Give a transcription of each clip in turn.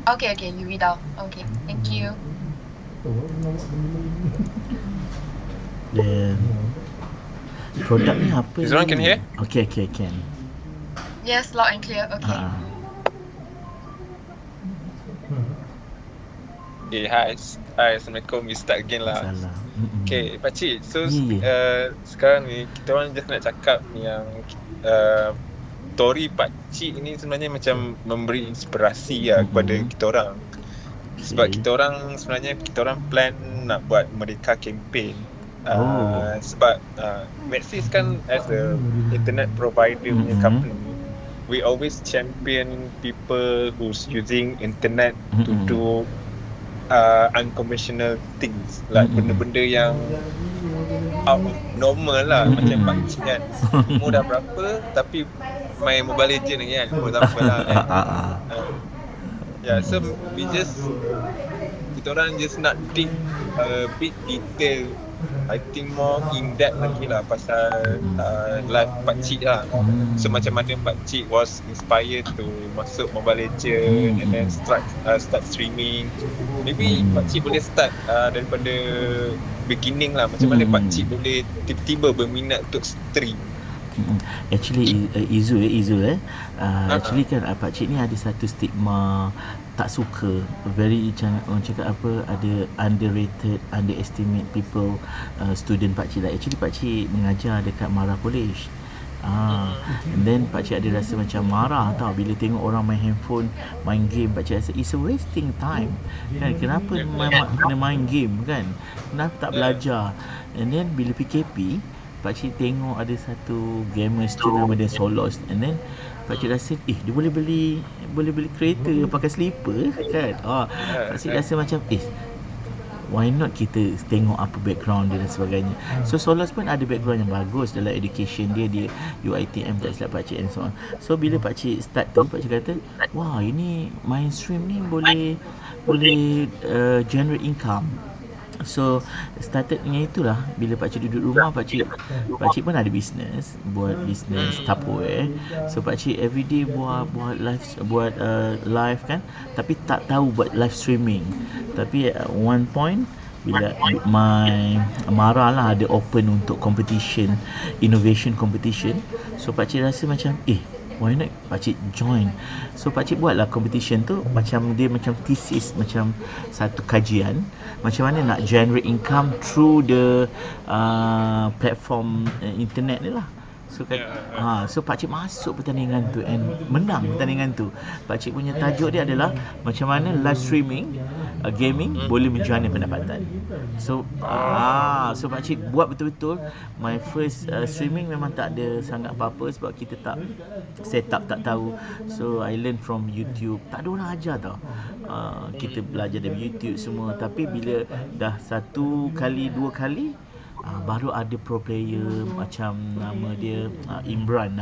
Okay, okay, you read out. Okay, thank you. Then produk ni apa This one can hear? Okay, can. Yes, loud and clear. Okay. Okay, hi. Hi, Assalamualaikum. We start again lah. Salah. Okay, Pakcik. So, Ya. sekarang ni kita orang just nak cakap yang story Pakcik ni sebenarnya macam memberi inspirasi lah kepada kita orang. Sebab kita orang sebenarnya plan nak buat Merdeka campaign. Sebab Maxis kan as a internet provider punya company, we always champion people who's using internet to do unconventional things, like benda-benda yang out of normal lah. Macam Pakcik kan, umur dah berapa tapi main Mobile Legends lagi kan, for example lah kan. Yeah, so kita orang just nak dig a bit detail, I think more in depth lagi lah pasal life Pakcik lah. So macam mana Pakcik was inspired to masuk Mobile Legends and then start streaming. Maybe Pakcik boleh start daripada beginning lah. Macam mana Pakcik boleh tiba-tiba berminat untuk stream. Actually Izul actually kan pakcik ni ada satu stigma tak suka, very orang cakap apa, ada underrated, underestimate people, student pakcik lah. Actually pakcik mengajar dekat Mara College. And then pakcik ada rasa macam marah tau bila tengok orang main handphone, main game. Pakcik rasa it's a wasting time kan, kenapa kena main game kan, kenapa tak belajar. And then bila PKP, pakcik tengok ada satu gamers tu nama dia Solos, and then pakcik rasa dia boleh beli kereta pakai slipper kan. Pakcik rasa macam why not kita tengok apa background dia dan sebagainya. So Solos pun ada background yang bagus dalam education dia UiTM tak silap pakcik and so on. So bila pakcik start tu, pakcik kata wah, ini mainstream ni boleh generate income. So started dengan itulah. Bila pakcik duduk rumah, pakcik pun ada business, buat business Tupperware. So pakcik everyday buat live kan, tapi tak tahu buat live streaming. Tapi at one point bila my Mara lah ada open untuk competition, innovation competition. So pakcik rasa macam why not pakcik join. So pakcik buatlah competition tu, macam dia macam thesis, macam satu kajian macam mana nak generate income through the platform internet ni lah. So so pakcik masuk pertandingan tu and menang pertandingan tu. Pakcik punya tajuk dia adalah macam mana live streaming gaming boleh menjana pendapatan. So so pakcik buat betul-betul. My first streaming memang tak ada sangat apa-apa sebab kita tak set up, tak tahu. So I learn from YouTube. Tak ada orang ajar tau. Kita belajar dari YouTube semua. Tapi bila dah satu kali, dua kali, baru ada pro player macam nama dia Imran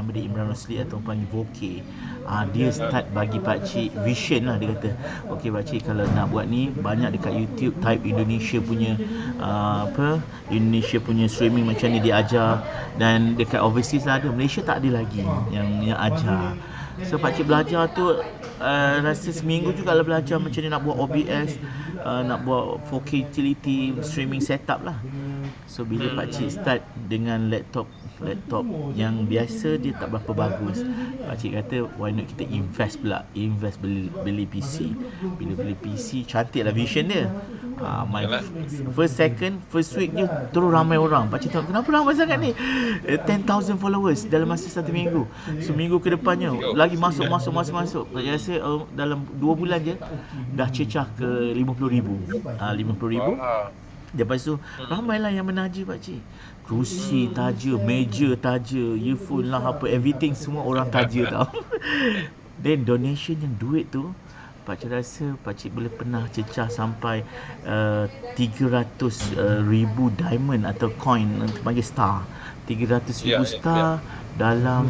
Rosli atau panggil Voke. Dia start bagi pakcik vision lah. Dia kata okey pakcik, kalau nak buat ni banyak dekat YouTube, type Indonesia punya Indonesia punya streaming macam ni dia ajar. Dan dekat overseas lah ada, Malaysia tak ada lagi yang ajar. So pakcik belajar tu rasa seminggu juga lah belajar macam ni nak buat OBS, nak buat 4K utility streaming setup lah. So bila pakcik start dengan laptop yang biasa, dia tak berapa bagus, pakcik kata why not kita invest beli PC. Bila beli PC, cantik lah vision dia. My first week je terus ramai orang. Pakcik tengok kenapa ramai sangat ni, 10,000 followers dalam masa 1 minggu. So minggu ke depannya lagi masuk. Pakcik rasa dalam 2 bulan je dah cecah ke 50,000. 50,000. Lepas tu ramailah yang menaja pakcik. Kerusi taja, meja taja, earphone lah apa, everything semua orang taja tau. Then donation yang duit tu, pakcik rasa pakcik boleh pernah cecah sampai 300,000 diamond atau coin, panggil star. 300,000 star. Dalam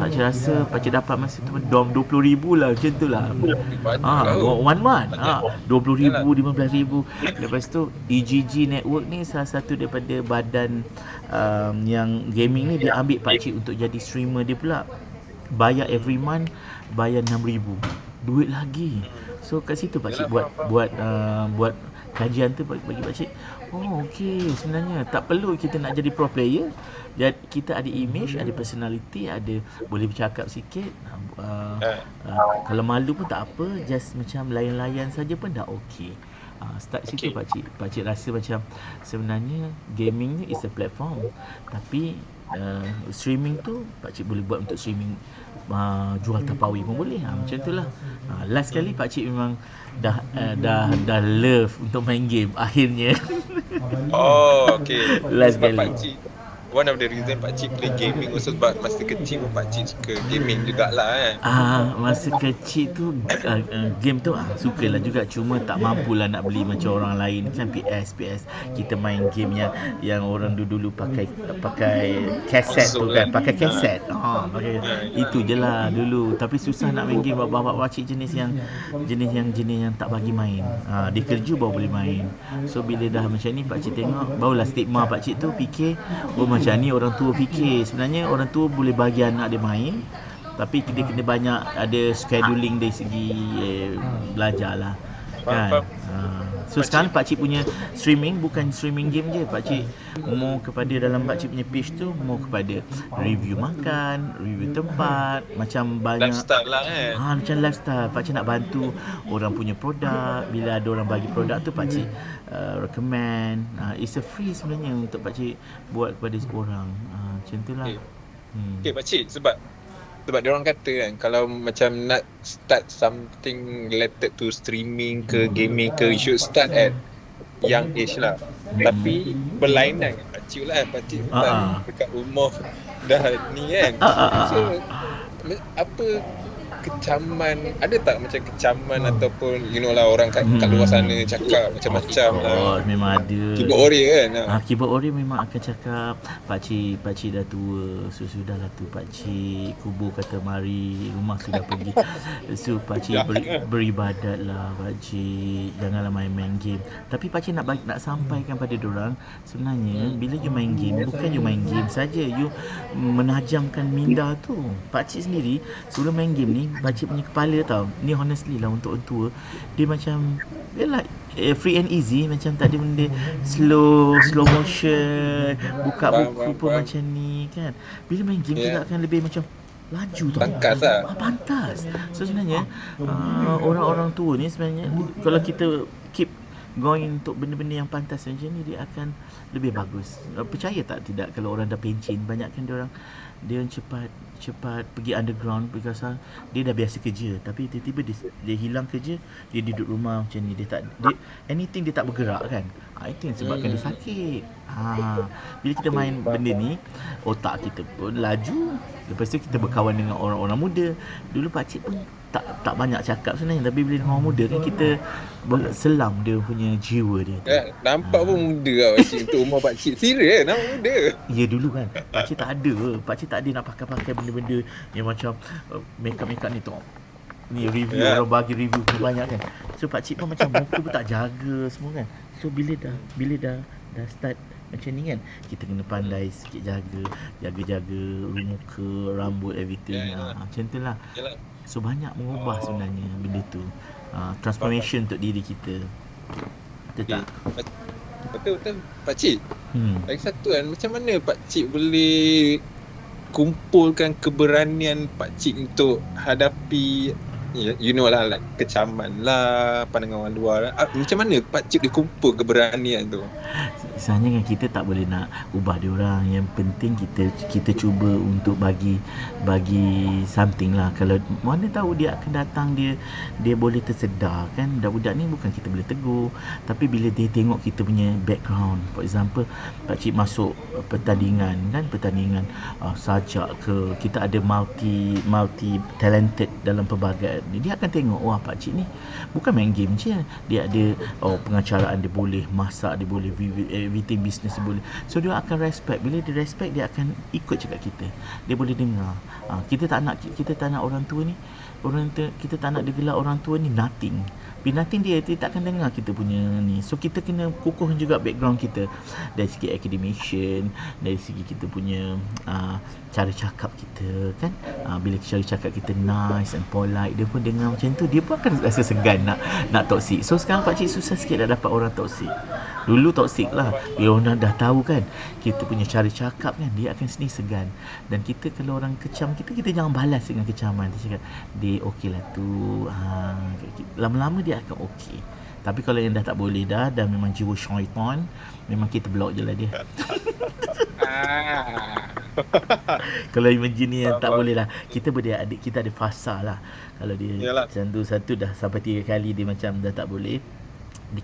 pakcik rasa pakcik dapat masa tu dom 20,000 lah, macam tu lah. One month 20,000, 15,000. Lepas tu EGG Network ni salah satu daripada badan yang gaming ni, dia ambil pakcik untuk jadi streamer dia pula. bayar every month, bayar 6,000 duit lagi. So kat situ pakcik Yalah, buat kajian tu bagi pakcik. Oh okey, sebenarnya tak perlu kita nak jadi pro player. Kita ada image, ada personality, ada boleh bercakap sikit. Kalau malu pun tak apa, just macam layan-layan saja pun dah okey. Start situ pakcik rasa macam sebenarnya gaming ni is a platform, tapi streaming tu pakcik boleh buat untuk streaming, jual tapawi pun boleh. Macam itulah. Last kali pakcik memang dah love untuk main game akhirnya. Oh, okay. Last Sebab kali. pakcik, one of the reason pakcik play gaming also sebab masa kecil pun pakcik suka gaming jugalah kan. Masa kecil tu game tu sukalah juga, cuma tak mampulah nak beli macam orang lain kan. PS kita main game yang orang dulu pakai kaset tu kan, pakai kaset. Itu je lah dulu. Tapi susah nak main game. Bapak pakcik jenis yang tak bagi main. Dia kerja baru boleh main. So bila dah macam ni pakcik tengok, barulah stigma pakcik tu fikir, macam ni orang tua fikir. Sebenarnya orang tua boleh bagi anak dia main, tapi dia kena banyak ada scheduling dari segi belajar lah kan. So sekarang pakcik punya streaming bukan streaming game je. Pakcik mau kepada dalam pakcik punya page tu, mau kepada review makan, review tempat, macam banyak Lifestyle lah kan. macam lifestyle. Pakcik nak bantu orang punya produk. Bila ada orang bagi produk tu, pakcik recommend. It's a free sebenarnya untuk pakcik buat kepada orang. Macam tu lah. Okay pakcik, sebab diorang kata kan, kalau macam nak start something related to streaming ke gaming ke, you should start at young age lah. Tapi berlainan dengan pakcik lah. Pakcik start dekat umur dah ni kan. So apa kecaman, ada tak macam kecaman ataupun you know lah, orang kat luar sana cakap macam-macam lah. Memang ada. Keyboard warrior kan. Keyboard warrior memang akan cakap, pakcik dah tua, so sudahlah tu pakcik, kubur kata mari, rumah sudah pergi. So pakcik beribadat lah pakcik, janganlah main-main game. Tapi pakcik nak sampaikan pada diorang, sebenarnya bila you main game, bukan you main game saja, you menajamkan minda tu. Pakcik sendiri sebelum main game ni, pakcik punya kepala tau, ni honestly lah untuk orang tua, dia macam like free and easy, macam tak ada benda slow motion, buka buku pun macam ni kan. Bila main game kita akan lebih macam laju tau. Pantas lah. Pantas. So sebenarnya orang-orang tua ni sebenarnya kalau kita keep going untuk benda-benda yang pantas macam ni, dia akan lebih bagus. Percaya tak tidak, kalau orang dah pencin, banyakkan dia cepat pergi underground because dia dah biasa kerja, tapi tiba-tiba dia hilang kerja, dia duduk rumah macam ni, dia anything dia tak bergerak kan. Itu yang sebabkan dia sakit. Bila kita main benda ni, otak kita pun laju. Lepas tu kita berkawan dengan orang-orang muda. Dulu pakcik pun tak banyak cakap sebenarnya, tapi bila dengan orang muda kan, kita selam dia punya jiwa dia. Nampak pun muda lah pakcik untuk umur pakcik. Serius nampak muda. Ya dulu kan pakcik tak ada nak pakai benda-benda yang macam make-up ni tengok. Ni review, orang bagi review pun banyak kan. So pakcik pun macam muka pun tak jaga semua kan. So bila dah start macam ni kan, kita kena pandai sikit jaga muka, rambut, everything. Macam tu lah. So banyak mengubah sebenarnya benda tu. Transformation untuk diri kita. Betul tak? Betul pakcik. Lagi satu kan, macam mana pakcik boleh kumpulkan keberanian pakcik untuk hadapi you know lah, like kecaman lah, pandangan orang luar lah. Macam mana pakcik dia kumpul keberanian tu? Sebenarnya kan kita tak boleh nak ubah dia orang. Yang penting kita cuba untuk bagi something lah. Kalau mana tahu dia akan datang, dia boleh tersedar kan. Budak ni bukan kita boleh tegur, tapi bila dia tengok kita punya background, for example pakcik masuk pertandingan sajak ke, kita ada multi talented dalam pelbagai, dia akan tengok, wah pakcik ni bukan main game je, dia ada pengacaraan, dia boleh masak, dia boleh everything, business dia boleh. So dia akan respect. Bila dia respect, dia akan ikut cakap kita, dia boleh dengar. Kita tak nak orang tua ni, kita tak nak dia gelar orang tua ni nothing. Penatin dia takkan dengar kita punya ni. So kita kena kukuh juga background kita dari segi academician, dari segi kita punya cara cakap kita kan. Bila cara cakap kita nice and polite, dia pun dengar macam tu, dia pun akan rasa segan nak toxic. So sekarang pakcik susah sikit nak dapat orang toxic. Dulu toxic lah, bila orang dah tahu kan kita punya cara cakap kan, dia akan sendiri segan. Dan kita kalau orang kecam kita jangan balas dengan kecaman. Dia cakap dia okey lah tu, lama-lama dia akan okey. Tapi kalau yang dah tak boleh dah, dan memang jiwa syaitan, memang kita block je lah dia. Kalau imagine ni yang tak boleh lah, kita beradik, kita ada fasa lah. Kalau dia macam tu satu dah sampai 3 kali dia macam dah tak boleh,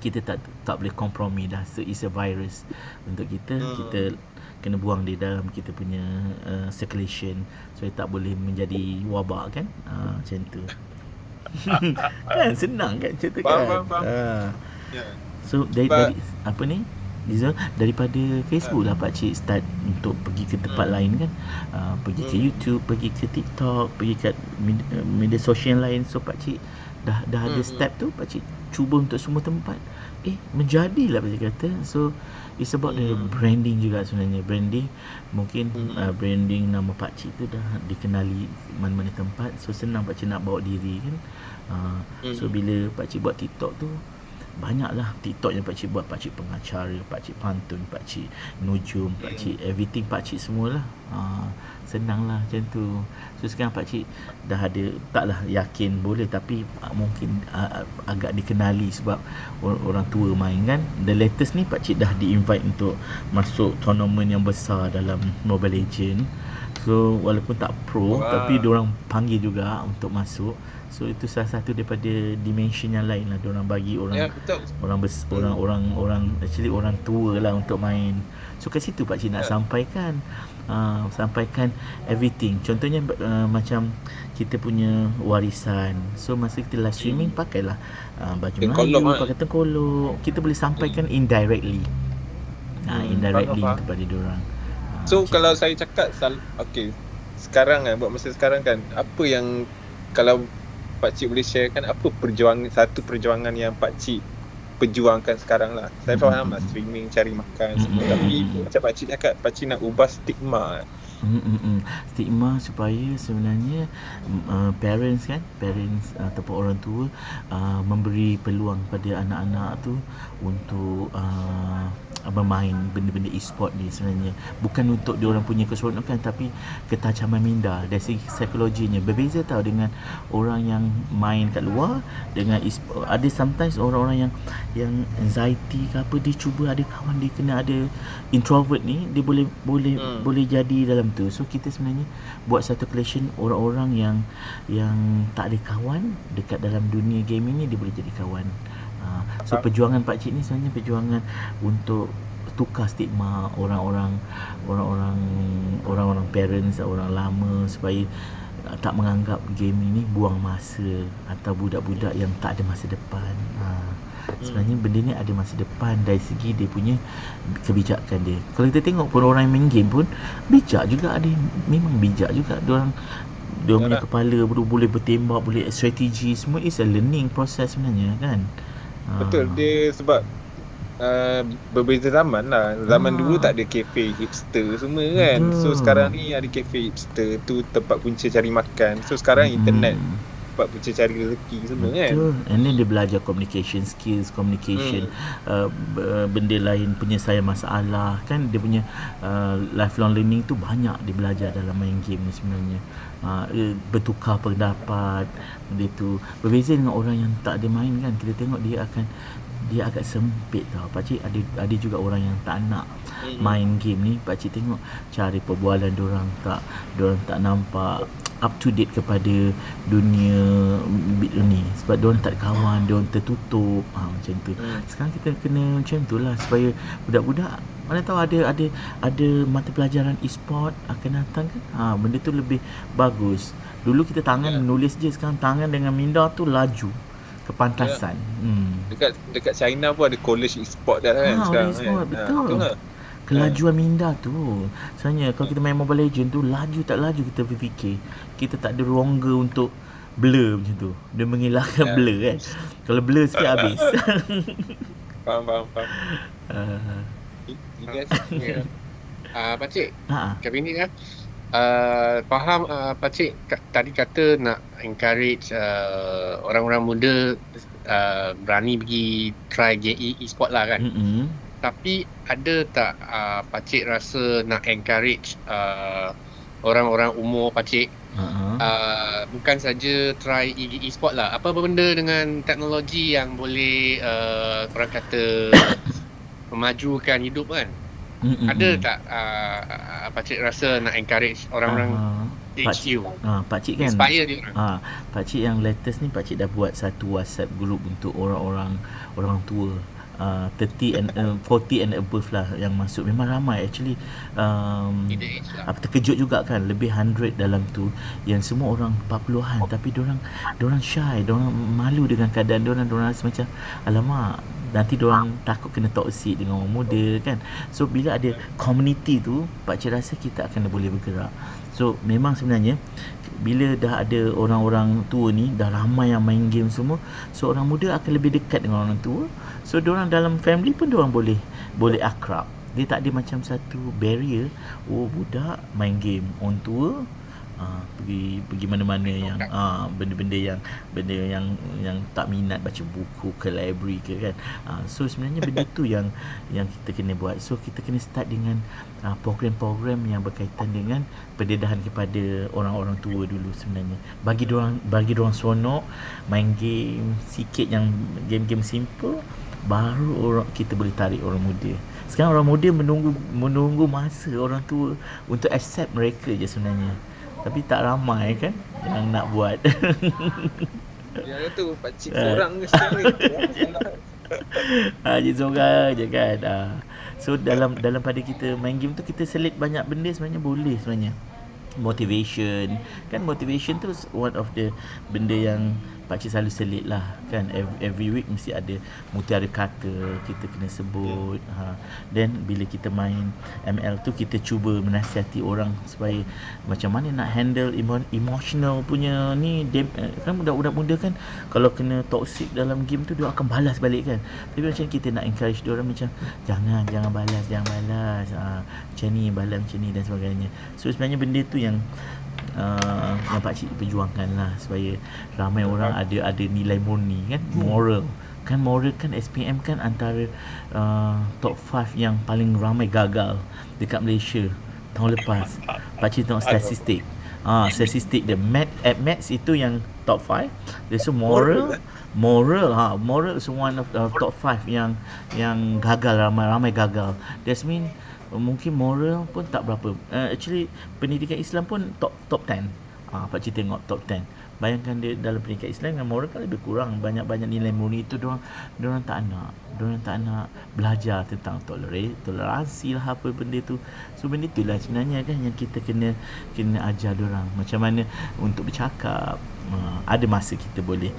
kita tak boleh kompromi dah. So it's a virus untuk kita. Kita kena buang dia dalam kita punya circulation, so tak boleh menjadi wabak kan. Macam tu. Kan senang kan cerita kan. So dari apa ni Lizal, daripada Facebook lah pakcik start untuk pergi ke tempat lain kan. Pergi ke YouTube, pergi ke TikTok, pergi ke media sosial lain. So pakcik dah ada step tu, pakcik cuba untuk semua tempat, menjadilah pakcik kata. So it's about the branding juga sebenarnya. Branding mungkin branding nama pakcik tu dah dikenali mana-mana tempat, so senang pakcik nak bawa diri kan. So bila pakcik buat TikTok tu, banyaklah TikTok yang pakcik buat. Pakcik pengacara, pakcik pantun, pakcik nujum, pakcik everything, pakcik semualah. Senang lah macam tu. So sekarang pakcik dah ada, taklah yakin boleh, tapi mungkin agak dikenali sebab orang tua main kan. The latest ni pakcik dah di-invite untuk masuk tournament yang besar dalam Mobile Legend. So walaupun tak pro, tapi diorang panggil juga untuk masuk. So itu salah satu daripada dimension yang lain lah. Diorang bagi orang orang actually orang tua lah untuk main. So kat situ pakcik nak sampaikan everything. Contohnya macam kita punya warisan. So masa kita live streaming, pakailah baju Melayu, pakai tengkolok. Kita boleh sampaikan indirectly. Indirectly kepada diorang. So kalau saya cakap sekarang kan, buat masa sekarang kan, apa yang kalau pakcik boleh share kan, apa satu perjuangan yang pakcik perjuangkan sekarang lah. Saya faham lah streaming, cari makan semua, tapi macam pakcik cakap, pakcik nak ubah stigma. Stigma supaya sebenarnya parents ataupun orang tua memberi peluang pada anak-anak tu untuk bermain benda-benda e-sport ni sebenarnya. Bukan untuk diorang punya keseronokan, tapi ketajaman minda dari segi psikologinya. Berbeza tau dengan orang yang main kat luar dengan e-sport. Ada sometimes orang-orang yang anxiety ke apa, dia cuba ada kawan, dia kena ada introvert ni, dia boleh jadi dalam tu. So kita sebenarnya buat satu collection orang-orang yang tak ada kawan dekat dalam dunia gaming ni, dia boleh jadi kawan. So perjuangan pakcik ni sebenarnya perjuangan untuk tukar stigma orang-orang parents, orang lama, supaya tak menganggap gaming ni buang masa atau budak-budak yang tak ada masa depan. Sebenarnya benda ni ada masa depan dari segi dia punya kebijakan dia. Kalau kita tengok pun orang yang main game pun bijak juga, ada memang bijak juga. Dia punya kepala boleh bertembak, boleh strategi, semua is a learning process sebenarnya kan. Betul, dia sebab berbeza zaman lah. Zaman dulu tak ada kafe hipster semua kan. So sekarang ni ada kafe hipster tu tempat punca cari makan. So sekarang internet tempat punca cari rezeki semua kan. Betul. And then dia belajar communication skills, benda lain, penyelesaian masalah kan. Dia punya lifelong learning tu banyak dia belajar dalam main game ni sebenarnya. Bertukar pendapat, dia tu berbeza dengan orang yang tak ada main kan. Kita tengok dia agak sempit tau pakcik. Ada juga orang yang tak nak main game ni. Pakcik tengok cara perbualan diorang tak nampak up to date kepada dunia ni, sebab diorang tak ada kawan, diorang tertutup macam tu. Sekarang kita kena macam tu lah, supaya budak-budak mana tahu ada mata pelajaran e-sport akan datang kan. Benda tu lebih bagus. Dulu kita tangan menulis je, sekarang tangan dengan minda tu laju kepantasan. Dekat China pun ada college e-sport dah kan sekarang e-sport, kan. betul. Kelajuan minda tu sebenarnya kalau kita main Mobile Legend tu, laju tak laju kita berfikir, kita tak ada rongga untuk blur macam tu. Dia mengelakkan Ya. blur kan. Kalau blur sikit habis. Faham. uh, You guys, Ya. Pakcik, ha. Kevin ni kan faham Pakcik tadi kata nak encourage orang-orang muda berani pergi try e-sport lah kan. Tapi ada tak Pakcik rasa nak encourage orang-orang umur Pakcik bukan saja try e-sport lah, apa benda dengan teknologi yang boleh orang kata memajukan hidup kan. Ada tak Pakcik rasa nak encourage orang-orang age you, Pakcik kan inspire dia orang? Pakcik yang latest ni, pakcik dah buat satu WhatsApp group untuk orang tua, 30 and 40 and above lah yang masuk. Memang ramai actually. Middle age lah. Terkejut juga kan, lebih 100 dalam tu yang semua orang 40-an, tapi diorang shy, diorang malu dengan keadaan diorang rasa macam alamak, nanti diorang takut kena toxic dengan orang muda kan. So bila ada community tu, pakcik rasa kita akan boleh bergerak. So memang sebenarnya bila dah ada orang-orang tua ni, dah ramai yang main game semua, so orang muda akan lebih dekat dengan orang tua. So diorang dalam family pun diorang boleh akrab. Dia tak ada macam satu barrier. Oh, budak main game, orang tua pergi mana-mana yang benda yang tak minat baca buku ke library ke kan. So sebenarnya benda tu yang kita kena buat. So kita kena start dengan program-program yang berkaitan dengan pendedahan kepada orang-orang tua dulu sebenarnya. Bagi diorang seronok main game sikit, yang game-game simple, baru kita boleh tarik orang muda. Sekarang orang muda menunggu masa orang tua untuk accept mereka je sebenarnya. Tapi tak ramai kan yang nak buat. Ya tu pakcik seorang je sekarang ni. Je seorang je kan. So dalam pada kita main game tu, kita selit banyak benda sebenarnya boleh sebenarnya. Motivation kan, motivation tu one of the benda yang pakcik selalu selit lah kan. Every week mesti ada mutiara kata kita kena sebut. Then bila kita main ML tu, kita cuba menasihati orang supaya macam mana nak handle emotional punya ni. Kan budak-budak muda kan, kalau kena toxic dalam game tu, dia akan balas balik kan. Tapi macam kita nak encourage dia orang macam jangan balas, macam ni, balas macam ni dan sebagainya. So sebenarnya benda tu yang pakcik perjuangkan lah, supaya ramai orang ada nilai murni kan, moral kan. SPM kan antara top 5 yang paling ramai gagal dekat Malaysia tahun lepas. Pakcik tengok statistik. Statistik dia maths itu yang top 5. Dia so moral is one of top 5 yang gagal, ramai gagal. That's mean mungkin moral pun tak berapa. Actually pendidikan Islam pun top 10. Pakcik tengok top 10. Bayangkan dia dalam pendidikan Islam dengan moral kan lebih kurang. Banyak nilai murni itu diorang tak nak belajar tentang toleransi lah, apa benda tu. So benda tu lah sebenarnya kan yang kita kena ajar diorang macam mana untuk bercakap. Ada masa kita boleh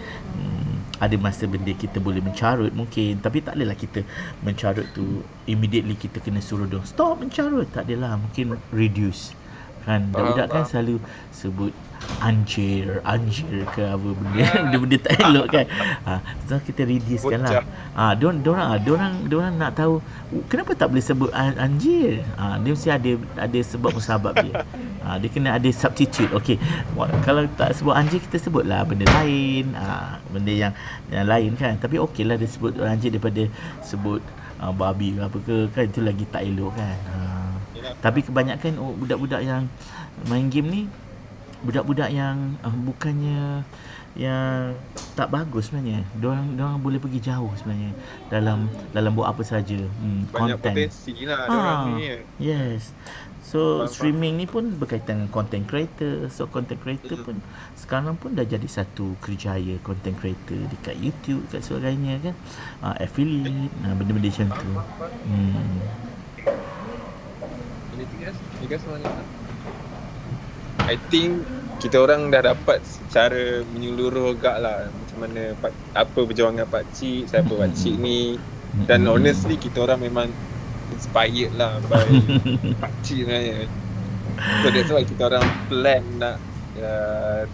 ada masa benda kita boleh mencarut mungkin, tapi tak adalah kita mencarut tu immediately kita kena suruh diorang stop mencarut. Tak adalah, mungkin reduce kan. Budak-budak kan selalu sebut anjir ke apa benda tak elok kan. So kita reducekan lah. Diorang nak tahu kenapa tak boleh sebut anjir. Dia mesti ada sebab musabab dia. Dia kena ada substitute. Okey, kalau tak sebut anjir, kita sebutlah benda lain, benda yang lain kan. Tapi okey lah dia sebut anjir daripada sebut babi ke apa ke kan, itu lagi tak elok kan. Tapi kebanyakan budak-budak yang main game ni, budak-budak yang bukannya yang tak bagus sebenarnya. Diorang boleh pergi jauh sebenarnya dalam buat apa saja. Banyak Content. potensi lah diorang ni. Yes. So streaming ni pun berkaitan dengan content creator. So content creator pun sekarang pun dah jadi satu kerjaya, content creator dekat YouTube kat sebagainya kan. Affiliate, benda-benda macam tu. I think kita orang dah dapat secara menyeluruh agak lah macam mana apa perjuangan pakcik, siapa pakcik ni. Dan honestly kita orang memang inspired lah by pakcik sebenarnya. So that's why kita orang plan nak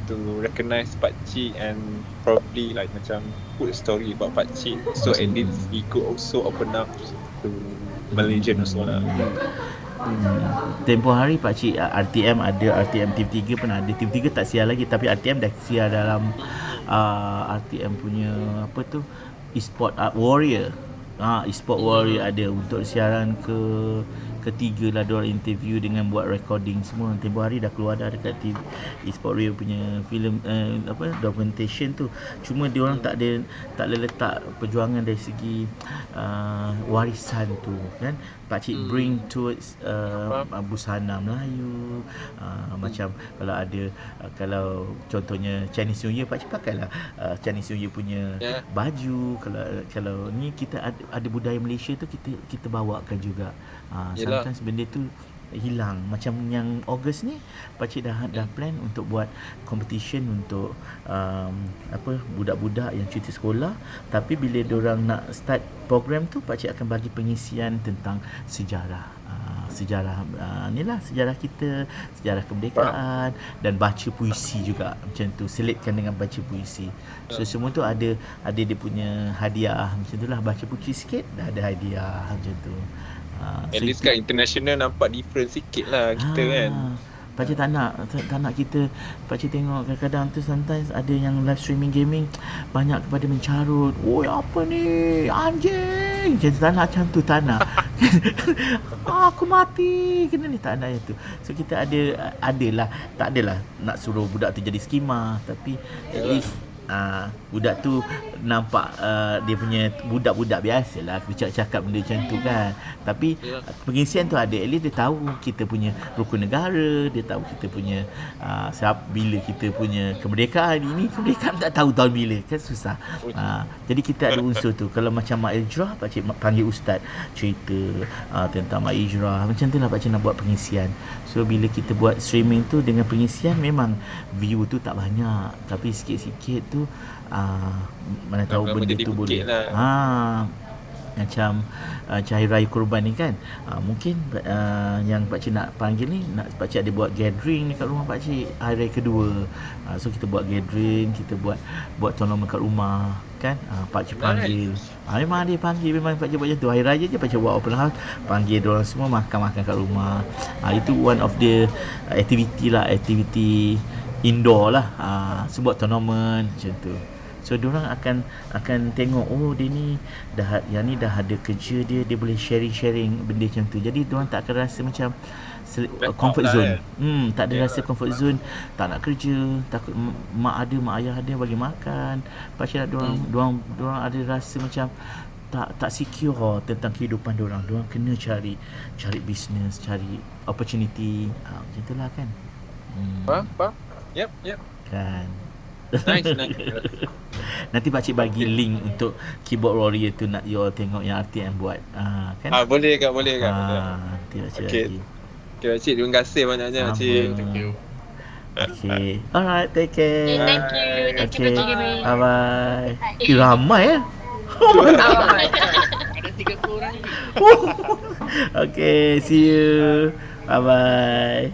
to recognize pakcik and probably like macam put a story about pakcik, so at least he could also open up to Malaysian also lah. Tempoh hari pakcik RTM ada, RTM Team 3 pun ada. Team 3 tak siar lagi, tapi RTM dah siar dalam RTM punya apa tu, Esport Warrior. Esport Warrior ada untuk siaran ketiga lah, diorang interview dengan buat recording semua. Tempoh hari dah keluar dah dekat TV Esport Warrior punya filem documentation tu. Cuma diorang tak ada letak perjuangan dari segi warisan tu kan. Pakcik bring towards busana Melayu, macam kalau ada kalau contohnya Chinese New Year, pakcik pakailah Chinese New Year punya baju. Kalau ni kita ada budaya Malaysia tu, kita bawakan juga. Sometimes benda tu hilang. Macam yang Ogos ni, pakcik dah plan untuk buat competition untuk budak-budak yang cuti sekolah. Tapi bila diorang nak start program tu, pakcik akan bagi pengisian tentang sejarah sejarah kita, sejarah kemerdekaan, dan baca puisi juga macam tu, selitkan dengan baca puisi. So semua tu ada dia punya hadiah macam tu lah. Baca puisi sikit dah ada hadiah macam tu. At least kat international nampak different sikit lah kita kan. Pakcik tak nak kita, pakcik tengok kadang-kadang tu sometimes ada yang live streaming gaming banyak kepada mencarut. Oi, apa ni? Anjing. Macam tu macam tu tak nak. Aku mati. Kena ni tak nak itu. So kita adalah tak adalah nak suruh budak tu jadi skema, tapi at least budak tu nampak dia punya budak-budak biasalah bercakap benda macam tu kan. Tapi pengisian tu ada, at least dia tahu kita punya rukun negara, dia tahu kita punya bila kita punya kemerdekaan. Ini kemerdekaan tak tahu tahun bila kan, susah. Jadi kita ada unsur tu. Kalau macam Mak Ijrah, pakcik panggil ustaz cerita tentang Mak Ijrah. Macam tu lah pakcik nak buat pengisian. So bila kita buat streaming tu dengan pengisian, memang view tu tak banyak, tapi sikit-sikit tu mana tahu benda tu boleh lah. Macam Hari Raya Korban ni kan, mungkin yang pakcik nak panggil ni, pakcik ada buat gathering dekat rumah pakcik Hari Raya kedua. So kita buat gathering, kita buat tournament kat rumah kan. Pakcik panggil, memang dia panggil, memang pakcik buat macam tu. Hari Raya je pakcik buat open house, panggil diorang semua makan-makan kat rumah. Itu one of the activity indoor lah. Sebab tournament macam tu. So diorang akan tengok, oh dia ni dah ada kerja dia boleh sharing benda macam tu. Jadi diorang tak akan rasa macam comfort zone. Tak ada rasa comfort zone, tak nak kerja, takut mak ayah ada bagi makan. Pasal diorang ada rasa macam tak secure tentang kehidupan diorang. Diorang kena cari business, cari opportunity. Macam itulah kan. Faham? Yep. Kan. Nice. Nanti pakcik bagi link untuk Keyboard Warrior tu, nak you all tengok yang RTM buat. Kan? Boleh kan. Nanti pakcik bagi. Okay, pakcik, terima kasih banyaknya pakcik. Thank you. Okay. Alright, take care. Thank you. Thank you, Pakcik Giri. Bye-bye. Ramai Ada 30 orang ni. Okay, see you. Bye-bye.